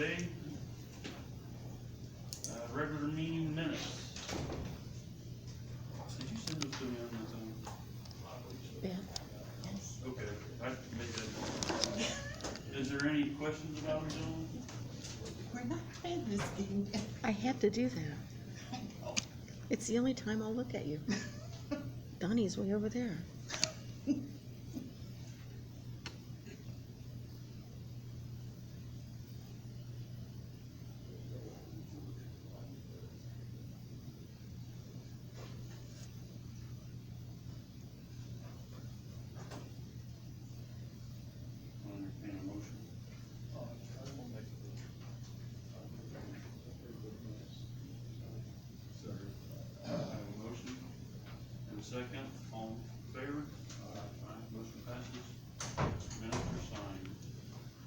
today. Regular meeting minutes. Did you send those to me on the phone? Yeah. Okay, I made that. Is there any questions about them, gentlemen? We're not playing this game yet. I had to do that. I know. It's the only time I'll look at you. Donnie's way over there. I'll entertain a motion. I have a motion and a second. All in favor? Aye. Motion passes. Minutes are signed.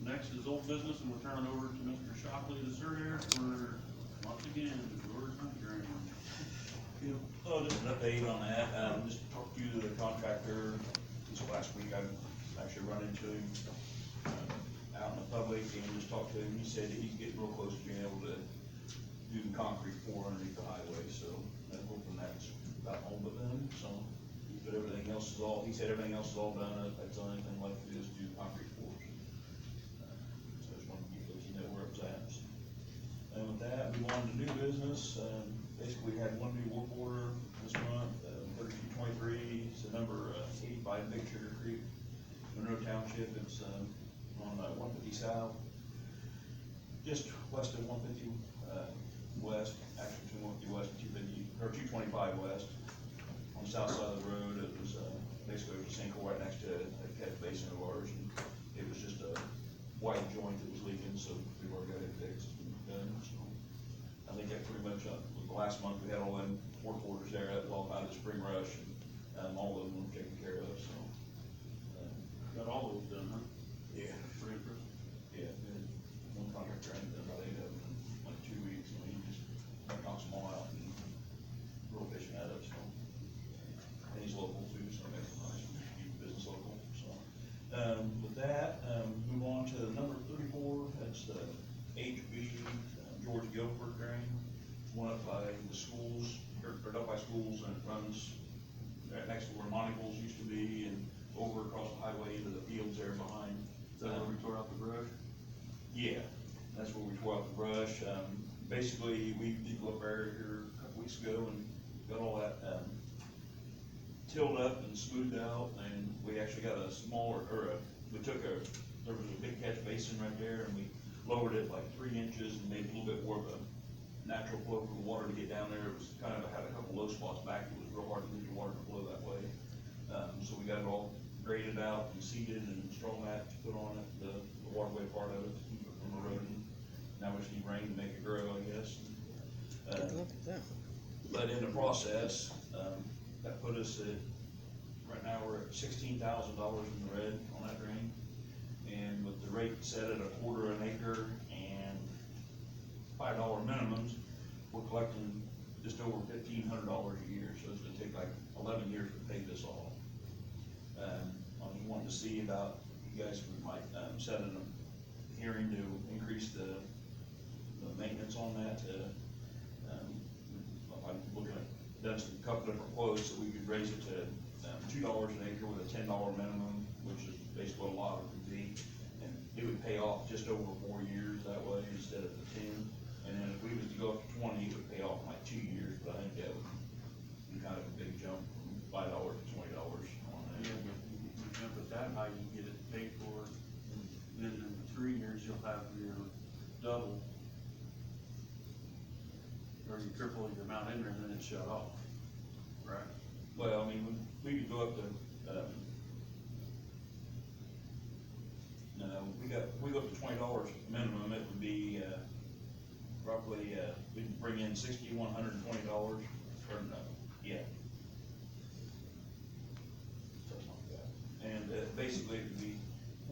Next is old business, and we'll turn it over to Mr. Shockley, the surveyor, for, once again, George Hunt. Just an update on that, just talked to the contractor this last week, I've actually run into him, out in the public, and just talked to him, he said that he's getting real close to being able to do the concrete pour underneath the highway, so I'm hoping that's about home with them, so. But everything else is all, he said everything else is all done, that's the only thing left to do is do concrete pours. So I just wanted to let you know where it's at. And with that, we wanted to do business, basically we had one new work order this month, 3223, it's the number 85 Big Sugar Creek, Monroe Township, it's, on 150 South, just west of 150, west, actually 250 west, 250, or 225 west, on the south side of the road. It was, basically it was a sinkhole right next to a catch basin of ours, and it was just a wide joint that was leaking, so we've already got it fixed and done, so. I think that pretty much, the last month we had all them work orders there, that was all out of the spring rush, and, all of them were taken care of, so. Got all those done, huh? Yeah. Pretty impressive. Yeah, and one contractor ended up about 8 of them in like 2 weeks, and he just knocks them all out and real efficient at it, so. And he's local too, so it makes it nice to keep the business local, so. With that, move on to number 34, that's the HB George Guilford drain, one up by the schools, or up by schools, and it runs right next to where Monticles used to be, and over across the highway into the fields there behind. Is that where we tore out the brush? Yeah, that's where we tore out the brush. Basically, we did go up there here a couple weeks ago and got all that, tilled up and smoothed out, and we actually got a smaller, there was a big catch basin right there, and we lowered it like 3 inches and made a little bit more of a natural flow for the water to get down there. It was kind of, had a couple low spots back, it was real hard to get the water to flow that way. So we got it all graded out and seeded and straw mat to put on it, the waterway part of it, to keep it from eroding. Now we just need rain to make it grow, I guess. Good luck with that. But in the process, that put us at, right now we're at $16,000 in the red on that drain. And with the rate set at $1/4 an acre and $5 minimums, we're collecting just over $1,500 a year, so it's gonna take like 11 years to pay this off. I was wanting to see about, you guys might, set in a hearing to increase the maintenance on that, I'm looking at, done a couple different quotes, so we could raise it to, $2 an acre with a $10 minimum, which is basically what a lot of it would be. And it would pay off just over 4 years that way instead of the 10. And then if we was to go up to 20, it would pay off in like 2 years, but I think that would be kind of a big jump from $5 to $20 on that. Yeah, but you jump at that high, you get it paid for, then in 3 years, you'll have your double, or you triple your amount in there, and then it's shut off, right? Well, I mean, we could go up to, no, we go up to $20 minimum, it would be, roughly, we'd bring in $6,120, or no, yeah. Something like that. And, basically, it would be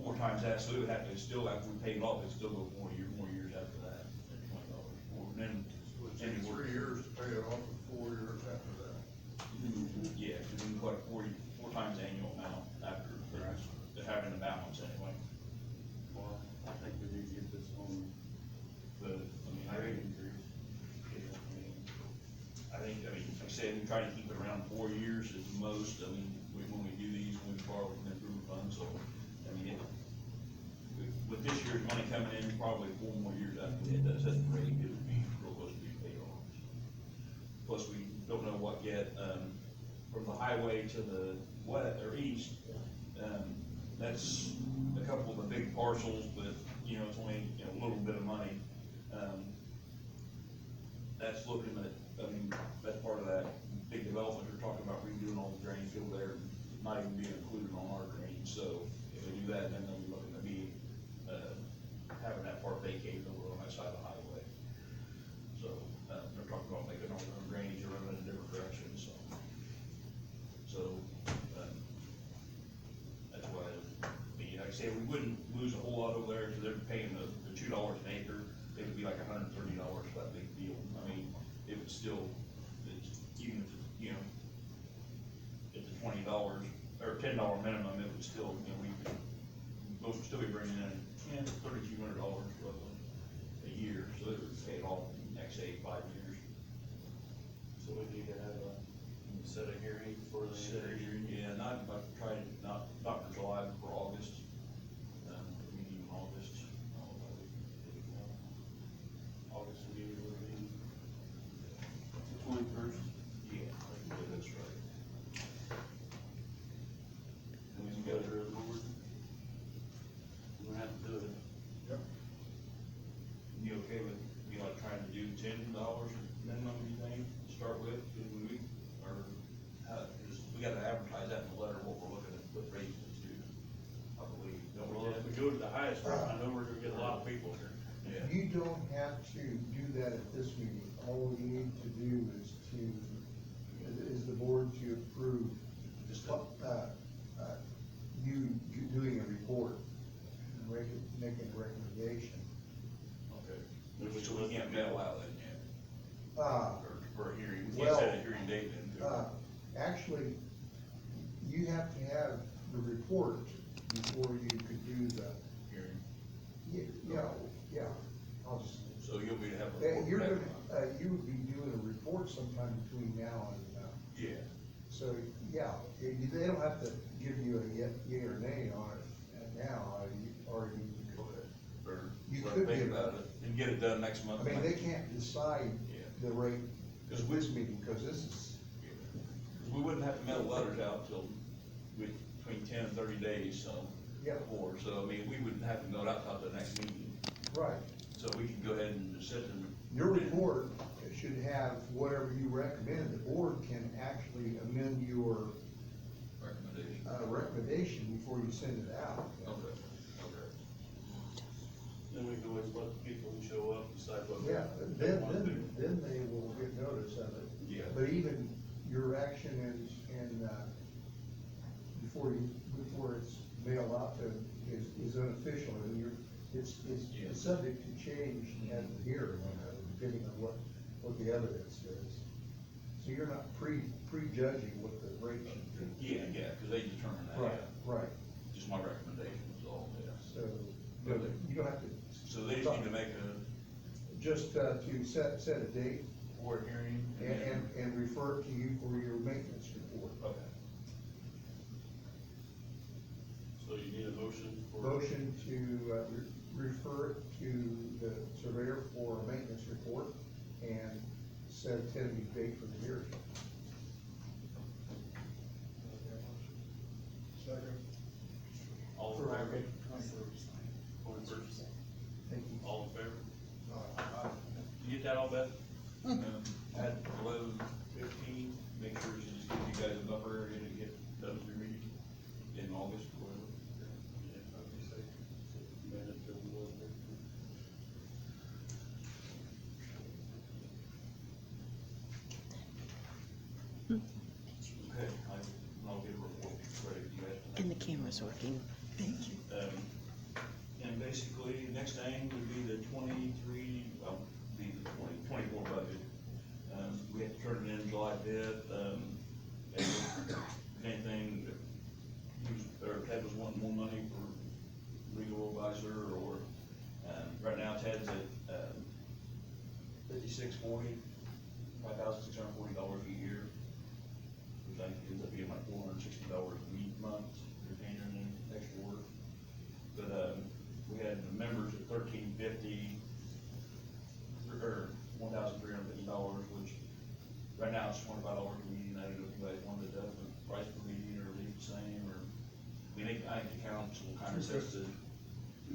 4 times that, so it would have to still, after we paid it off, it'd still go more years after that, at $20. And then, So it takes 3 years to pay it off and 4 years after that. yeah, cause we can collect 4 times the annual amount after, having the balance anyway. Well, I think we need to get this on try to keep it around 4 years at the most. I mean, when we do these, we borrow from the improvement fund, so, I mean, with this year's money coming in, probably 4 more years after we hit that set rate, it would be real close to being paid off. Plus, we don't know what yet, from the highway to the west, or east, that's a couple of the big parcels, but, you know, it's only, you know, a little bit of money. That's looking at, I mean, that's part of that big development, they're talking about redoing all the drainage over there, not even being included on our drainage, so if they do that, then they'll be looking to be, having that part vacated over on that side of the highway. So, they're talking about making all their own drainage, or running in different directions, so. So, that's why, like I say, we wouldn't lose a whole lot over there, because they're paying the $2 an acre, it would be like $130 for that big deal. I mean, it would still, it's, even if, you know, it's a $20 or $10 minimum, it would still, you know, we could, most would still be bringing in, $3,200 roughly a year, so it would pay it off in the next 5 years. So we need to have a set a hearing for the. Set a hearing, yeah, not, but try to, not for July, but for August. Meeting in August. August will be the meeting. The 21st. Yeah, that's right. And we can go through the board. We're gonna have to do it. Yep. You okay with, you like trying to do $10 minimum, you think, to start with, in a week? Or, we gotta advertise that in the letter, what we're looking at, what raises to, I believe. Don't we, Well, if we go to the highest rate, I know we're gonna get a lot of people here. Yeah. You don't have to do that at this meeting, all you need to do is the board to approve, Just you doing a report, and making a recommendation. Okay. So we can't mail out then yet, Uh, or for a hearing, we can't set a Well, hearing date then, too. Actually, you have to have the report before you could do the, Hearing, yeah, I'll just. so you'll be to have a report. You're back gonna, on- you would be doing a report sometime between now and, Yeah, so, yeah, they don't have to give you a yea or nay on it now, or you could. okay, or You let could them think give about it, and get it done next month. I mean, they can't decide Yeah. the rate Because of this meeting, because this is, Because we wouldn't have to mail letters out till between 10 and 30 days, so. Yeah. Before, so I mean, we wouldn't have to mail it out till the next meeting, right. so we can go ahead and just set them. Your report should have whatever you recommend, the board can actually amend your, Recommendation. recommendation before you send it out. Okay. Then we can always let the people who show up decide what. Yeah, they want to do. then they will get notice of it. Yeah. But even your action before it's mailed out to, is unofficial, and it's Yeah. subject to change at the hearing, depending on what the evidence is. So you're not prejudging what the rate should be. Yeah, because they determine that. Right, right, Just my recommendation is all, yeah. so, but you don't have to. So they just need to make a Just, to set a date board hearing. and refer it to you for your maintenance report. Okay. So you need a motion for. Motion to, refer it to the surveyor for a maintenance report and set a tentative date for the hearing. Second. All in favor? Going first. Thank you. All in favor? You get that all, Beth? At 11:15, make sure you just give you guys a buffer area to get done with your meeting in August, or whatever. Okay, I'll get a report ready for you guys. And the camera's working. Thank you. And basically, next thing would be the 23, well, be the 24 budget. We have to turn it in July 5th, and if anything, Ted was wanting more money for legal advisor, or, right now Ted's at, $56.40, $5,640 a year. which I think ends up being like $460 a month, you're paying in extra work. But, we had the members at $1,350, or $1,350, which right now it's $25 a meeting. I don't know if you guys wanted to up the price per meeting or leave the same, or, I think the council kind of says to,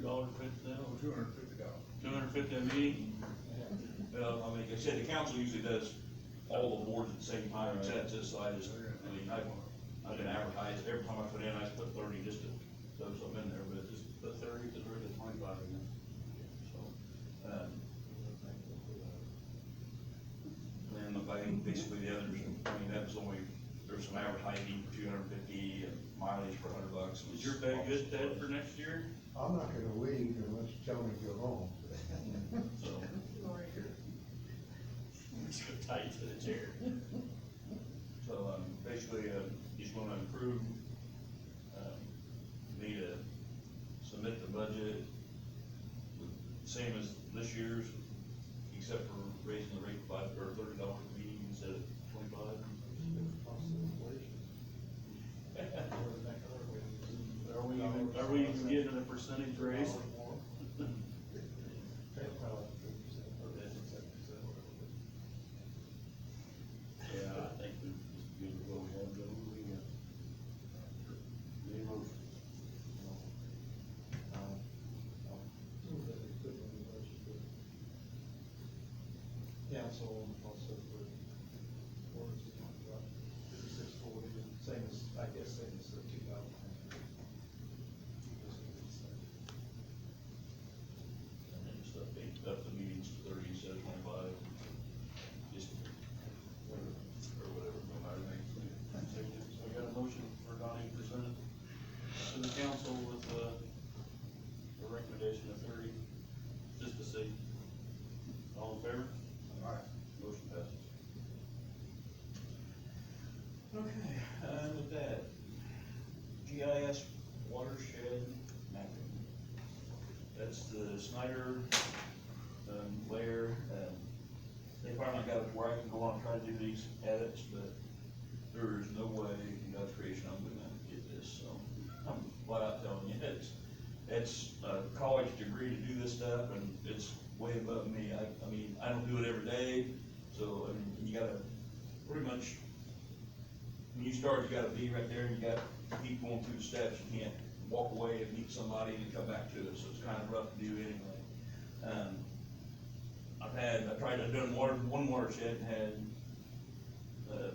$2.50 now, $250. $250 a meeting? well, I mean, like I said, the council usually does all the boards at the same time, except this, so I mean, I didn't advertise, every time I put in, I just put 30 just to throw something in there, but just, The 30, because we're at 25 again. so, and the bank, basically the others, I mean, that was only, there's some advertising for $250 and mileage for $100. Is your bed good, Ted, for next year? I'm not gonna leave unless you tell me to go home. So. It's so tight to the chair. So, basically, he's gonna approve, me to submit the budget, same as this year's, except for raising the rate by, or $30 a meeting instead of 25. Are we even getting a percentage raise? Yeah, I think we just give it what we have, go, we got. Any motion? Council also for orders to talk about 5640, same as, I guess, same as the 2000. And then just up the meetings to 30 instead of 25, just, or whatever, no matter the So we got a motion for Donnie presented to the council with a recommendation of 30, just to see. All in favor? Alright. Motion passes. Okay, with that, GIS watershed mapping. That's the Snyder, layer, they finally got it where I can go on and try to do these edits, but there is no way in God's creation I'm gonna get this, so I'm flat out telling you, it's a college degree to do this stuff, and it's way above me. I mean, I don't do it every day, so, I mean, you gotta, pretty much, when you start, you gotta be right there, and you gotta keep going through the steps, you can't walk away and meet somebody and then come back to it, so it's kind of rough to do anyway. I've done one watershed, and had,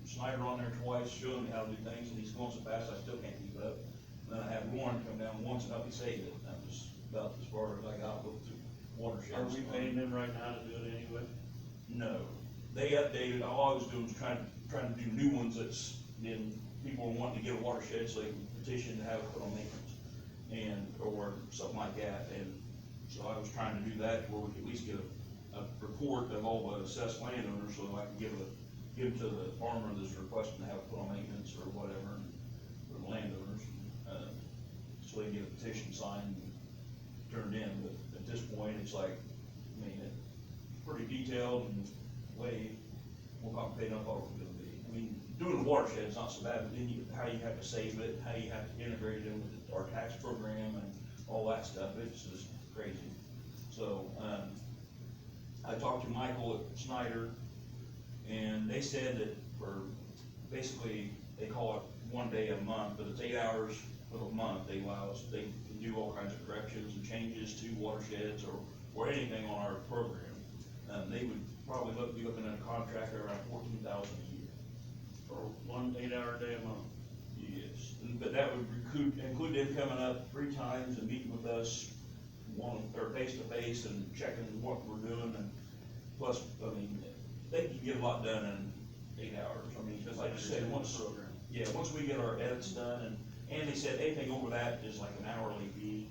Snyder on there twice, showing me how to do things, and he's going so fast, I still can't keep up. And then I had Warren come down once and help me save it, that was about as far as I got with the watershed. Are we paying them right now to do it anyway? No, they updated, all I was doing was trying to do new ones that's, then people were wanting to get a watershed, so they can petition to have it put on maintenance, and, or something like that, and so I was trying to do that, where we could at least get a report of all the assessed landowners, so I can give to the farmer that's requesting to have it put on maintenance or whatever, for the landowners, so they can get a petition signed and turned in, but at this point, it's like, I mean, it's pretty detailed and way more complicated than I thought it was gonna be. I mean, doing the watershed is not so bad, but then how you have to save it, how you have to integrate it with our tax program and all that stuff, it's just crazy. So, I talked to Michael at Snyder, and they said that for, basically, they call it 1 day a month, but it's 8 hours of a month, they allow us, they can do all kinds of corrections and changes to watersheds or anything on our program. They would probably be looking at a contract around $14,000 a year. For 1 8-hour day a month? Yes, but that would include them coming up 3 times and meeting with us, face to face and checking what we're doing, and plus, I mean, they can get a lot done in 8 hours. I mean, like I said, once we get our edits done, and they said anything over that is like an hourly fee.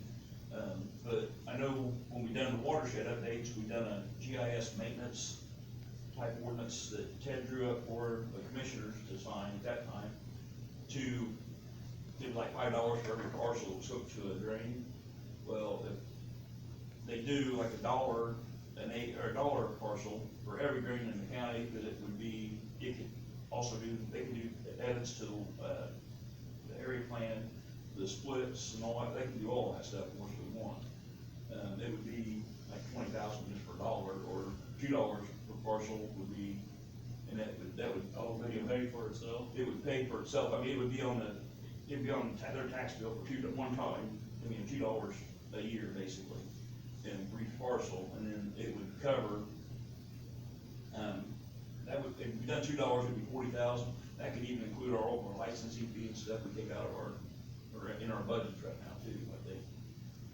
But I know when we done the watershed updates, we done a GIS maintenance type ordinance that Ted drew up for the commissioners to sign at that time, to give like $5 for every parcel that was hooked to a drain. Well, if they do like $1 a parcel for every drain in the county, because it would be, also they can do edits to, the area plan, the splits and all that, they can do all that stuff once we want. It would be like 20,000 just for $1, or $2 per parcel would be, and that would. Oh, they can pay for itself? It would pay for itself, I mean, it would be on their tax bill for one time, I mean, $2 a year, basically, and for each parcel, and then it would cover, that would, if we done $2, it'd be 40,000, that could even include our overall licensing fee and stuff we take out of or in our budgets right now too, I think.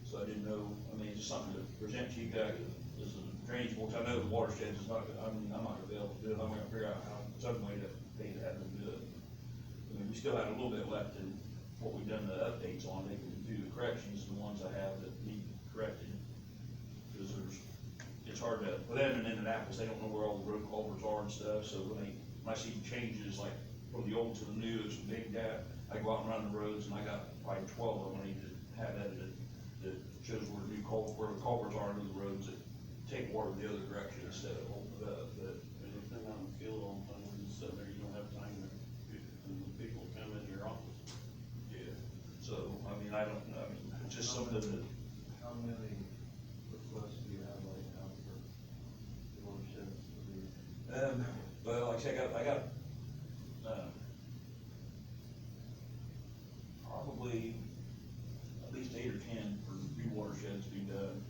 So I didn't know, I mean, just something to present to you guys as a drainage board, I know the watershed is not, I mean, I'm not gonna be able to do it, I'm gonna figure out some way to pay to have them do it. I mean, we still had a little bit left in what we've done the updates on, they can do the corrections, the ones I have that need corrected. Cause it's hard to, with them in Indianapolis, they don't know where all the road culverts are and stuff, so when I see changes, like from the old to the new, it's a big gap. I go out and run the roads, and I got probably 12 of them I need to have edited, that shows where the culverts are into the roads that take water the other direction instead of holding it up, but. And if they're out in the field all the time, when you sit there, you don't have time to, and the people come into your office. Yeah, so, I mean, I don't know, I mean, it's just something that, How many requests do you have right now for watersheds to be? well, like I said, I got, probably at least 8 or 10 for new watersheds to be done,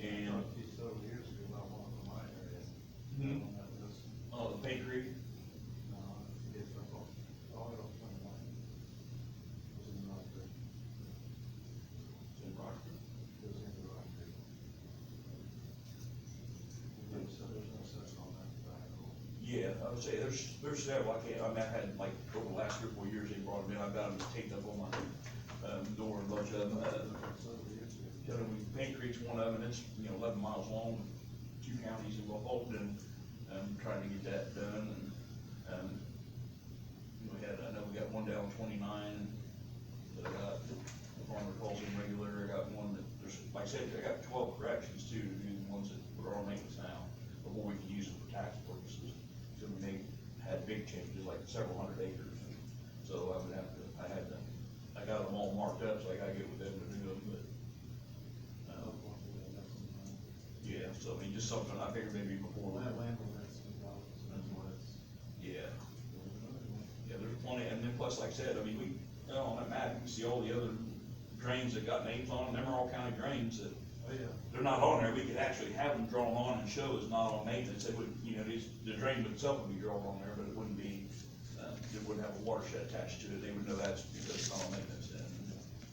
and, Several years ago, I went to my area. Mhm. On that list. oh, the Pay Creek, No, it's like, all it was 21. Was in Rock Creek. it's in Rockford. It was in the Rock Creek. So there's no such on that backhoe. Yeah, I would say there's several, I mean, I had like over the last 3 or 4 years, they brought them in, I've got them taped up on my, door and a bunch of them, Several years ago. Paint Creek's one of them, and it's, 11 miles long, 2 counties involved, and, trying to get that done, and, I know we got one down 29, that I got, the farmer calls in regular, I got one that, there's, like I said, I got 12 corrections too, to do the ones that are on maintenance now, before we can use them for tax purposes. So we may had big changes, like several hundred acres, and so I got them all marked up, so I gotta get with them to do them, but, yeah, so I mean, just something, I figured maybe before. Land that's involved, that's what it's. Yeah, yeah, there's plenty, and then plus, like I said, I mean, on that map, you can see all the other drains that got names on them, them are all county drains that, Oh, yeah. they're not on there, we could actually have them drawn on and show it's not on maintenance, it would, the drain itself would be drawn on there, but it wouldn't be, it wouldn't have a watershed attached to it, they would know that's because it's not on maintenance, and,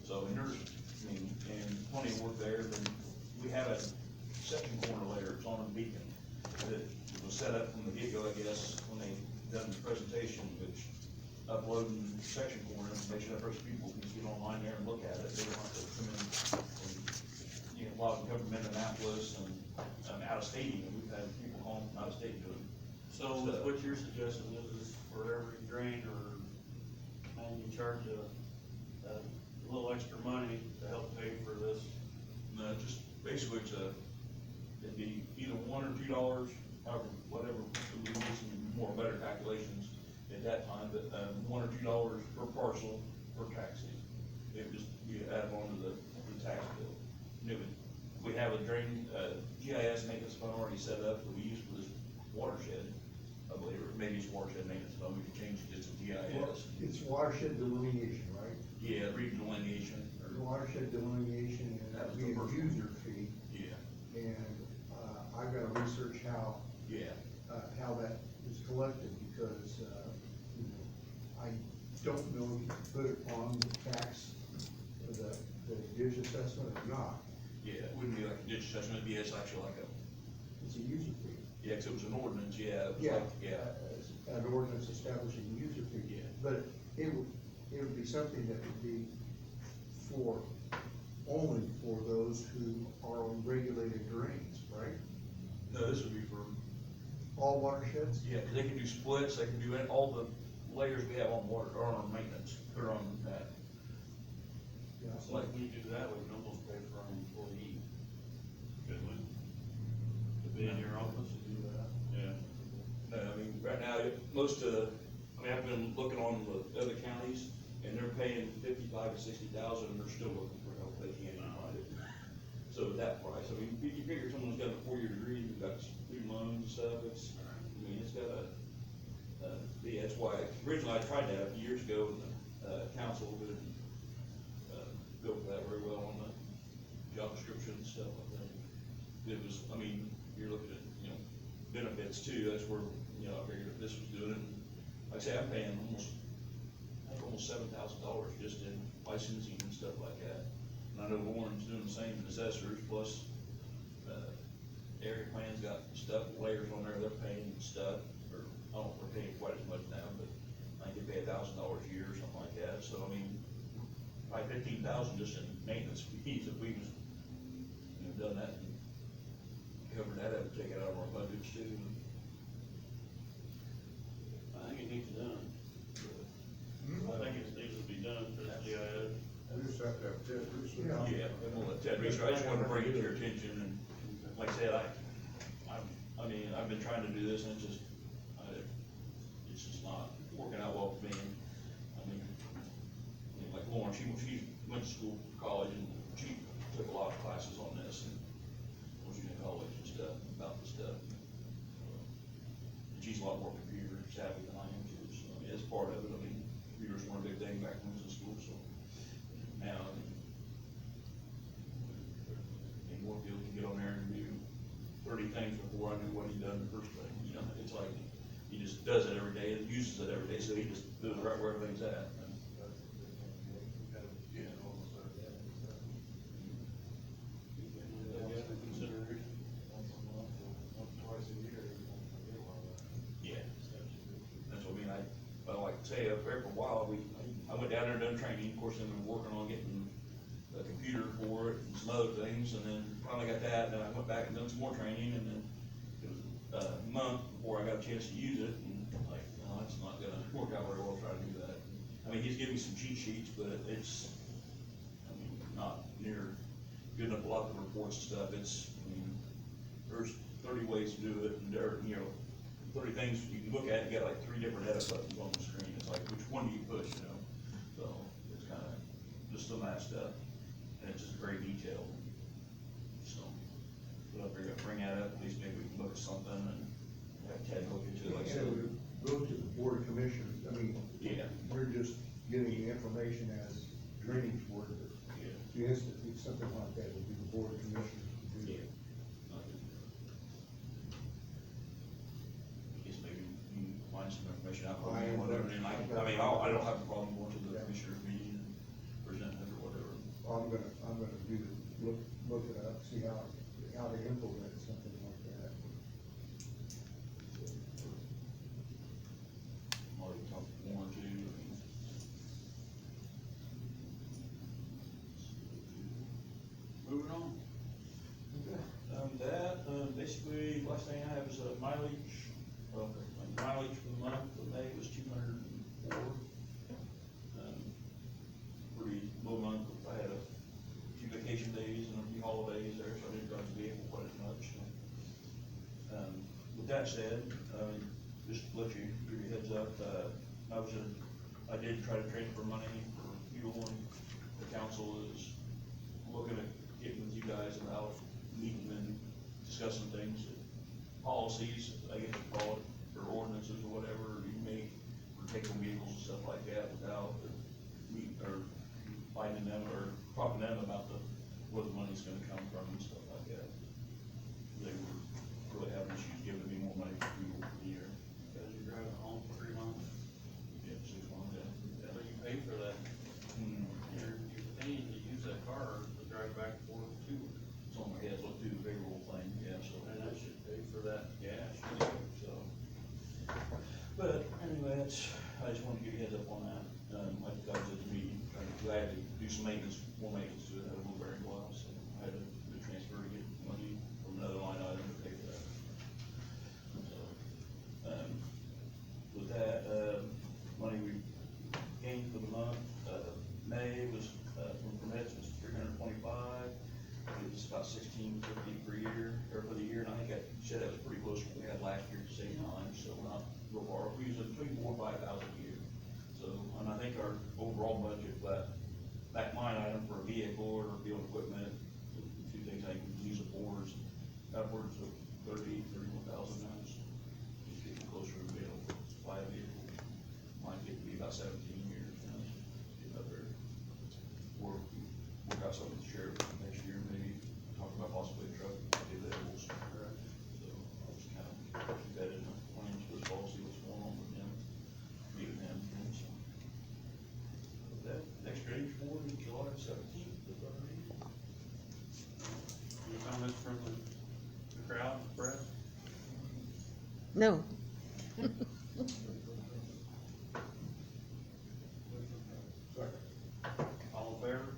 so, and there's, and plenty of work there, then we have a section corner layer, it's on a beacon, that was set up from the get-go, I guess, when they done the presentation, which uploading section corner information, that first people can get online there and look at it, they don't have to come in, and, a lot of them come from Indianapolis and, out of state even, we've had people home from out of state doing. So what you're suggesting is for every drain or, and you charge a little extra money to help pay for this. No, just basically it'd be either $1 or $2, however, whatever, we can do some more better calculations at that time, but, $1 or $2 per parcel per tax season. It would just be added on to the tax bill. We have a drain, GIS maintenance fund already set up that we use for this watershed, I believe, or maybe it's watershed maintenance fund, we could change it just to GIS. It's watershed delineation, right? Yeah, regional delineation, or, Watershed delineation, and That was that'd be the a first user fee, yeah, and, I've gotta research how that is collected, because, I don't know if you can put it on the tax, the ditch assessment or not. yeah, it wouldn't be like a ditch assessment, it'd be, it's actually like a, It's a user fee. yeah, 'cause it was an ordinance, yeah, it was Yeah, like, yeah. An ordinance establishing user fee. Yeah. But it would be something that would be only for those who are on regulated drains, right? No, this would be for, All watersheds? yeah, 'cause they can do splits, they can do all the layers we have on water, or on maintenance, or on that. Yeah. So if we do that, we can almost pay for our employee. Couldn't we? To be in your office and do that? Yeah. No, I mean, right now, most of I mean, I've been looking on the other counties, and they're paying 55 to 60,000, and they're still looking for help, they can't even find it. So at that price, I mean, you figure someone's got a 4-year degree, who's got student loans and stuff, it's, I mean, it's gotta, yeah, that's why, originally I tried that a few years ago, and the, council didn't, go for that very well on the job description and stuff like that. It was, I mean, you're looking at, you know, benefits too, that's where, you know, I figured if this was doing it, like I say, I'm paying almost $7,000 just in licensing and stuff like that. And I know Warren's doing the same in assessors, plus, area plan's got stuff, layers on there, they're paying stuff, or, I don't know if they're paying quite as much now, but I think they pay $1,000 a year or something like that, so I mean, probably 15,000 just in maintenance fees, if we was, you know, done that and covered that, that would take it out of our budgets too. I think it needs done. I think it needs to be done for the GIS. I just have to have Ted research. Yeah, and we'll let Ted research, I just wanted to bring it to your attention, and like I said, I mean, I've been trying to do this, and it's just, it's just not working out well for me. I mean, like Lauren, she went to school, college, and she took a lot of classes on this, and when she was in college and stuff, about this stuff. And she's a lot more computer savvy than I am too, so, I mean, it's part of it, I mean, computers weren't a big thing back when I was in school, so now, I mean, Warfield can get on there and do 30 things before I knew what he'd done the first thing, you know, it's like, he just does it every day, and uses it every day, so he just does it right where everything's at. Yeah. That's what I mean, like I say, up there for a while, I went down there and done training, of course, then we were working on getting a computer for it and some other things, and then finally got that, and then I went back and done some more training, and then it was a month before I got a chance to use it, and like, no, it's not gonna work out very well trying to do that. I mean, he's giving me some cheat sheets, but it's, I mean, not near good enough. A lot of the reports and stuff, it's, I mean, there's 30 ways to do it, and there, you know, 30 things you can look at, you got like 3 different edit buttons on the screen, it's like, which one do you push, you know? So, it's kinda, just some of that stuff, and it's just very detailed. So, but I figured I'd bring that up, at least maybe we can look at something and have Ted look into it, like I And it said. would go to the board of commissioners, I mean, Yeah, we're just getting the information as drainage board, but yeah, if you institute something like that, it would be the board of commissioners to do yeah. it. I guess maybe you can find some information out, or I am whatever, gonna- and I mean, I don't have a problem going to the commissioner's meeting and presenting it or whatever. I'm gonna look it up, see how they implement something like that. Or you talk to one or two, I mean. Moving on. Basically, last thing I have is mileage, well, my mileage for the month of May was 204. Pretty low month, I had a few vacation days and a few holidays there, so I didn't drive the vehicle quite as much. With that said, just to let you, give you a heads up, I did try to transfer money for fuel, and the council is looking at getting with you guys about meeting and discussing things, policies, I guess you call it, or ordinances or whatever, you make, for taking vehicles and stuff like that without or finding them or talking to them about where the money's gonna come from and stuff like that. They were really having issues giving me more money for fuel for the year. Cause you're driving home for 3 months, Yeah, 6 months, yeah. so you pay for that, you're paying to use that car to drive back and forth to, It's on my head, look through the payroll thing, yeah, so. and that should pay for that gas. So, but anyway, I just wanted to give you a heads up on that, like I was at the meeting, I had to do some maintenance, more maintenance to it, had a little bearing go out, so I had to do a transfer to get money from another line item to pay for that. So, with that, money we gained for the month, May was, from permits was 325, it was about 1650 per year, or for the year, and I think I said that was pretty close to what we had last year at the same time, so we're not real far, we use between 4,000 and 5,000 a year. So, and I think our overall budget, that line item for a vehicle or field equipment, the two things I can use it for is upwards of 31,000 now. It's getting closer to being able to buy a vehicle. Might get to be about 17 years now, getting up there. Work out something with the sheriff next year, maybe talk about possibly a truck, available. So I'll just kind of keep that in the plans for this fall, see what's going on with them, meet with them, and so. That next drainage board is July 17th, is our meeting. Any comments from the crowd, Brad? No. Second. All in favor?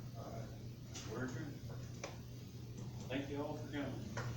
We're adjourned. Thank you all for coming.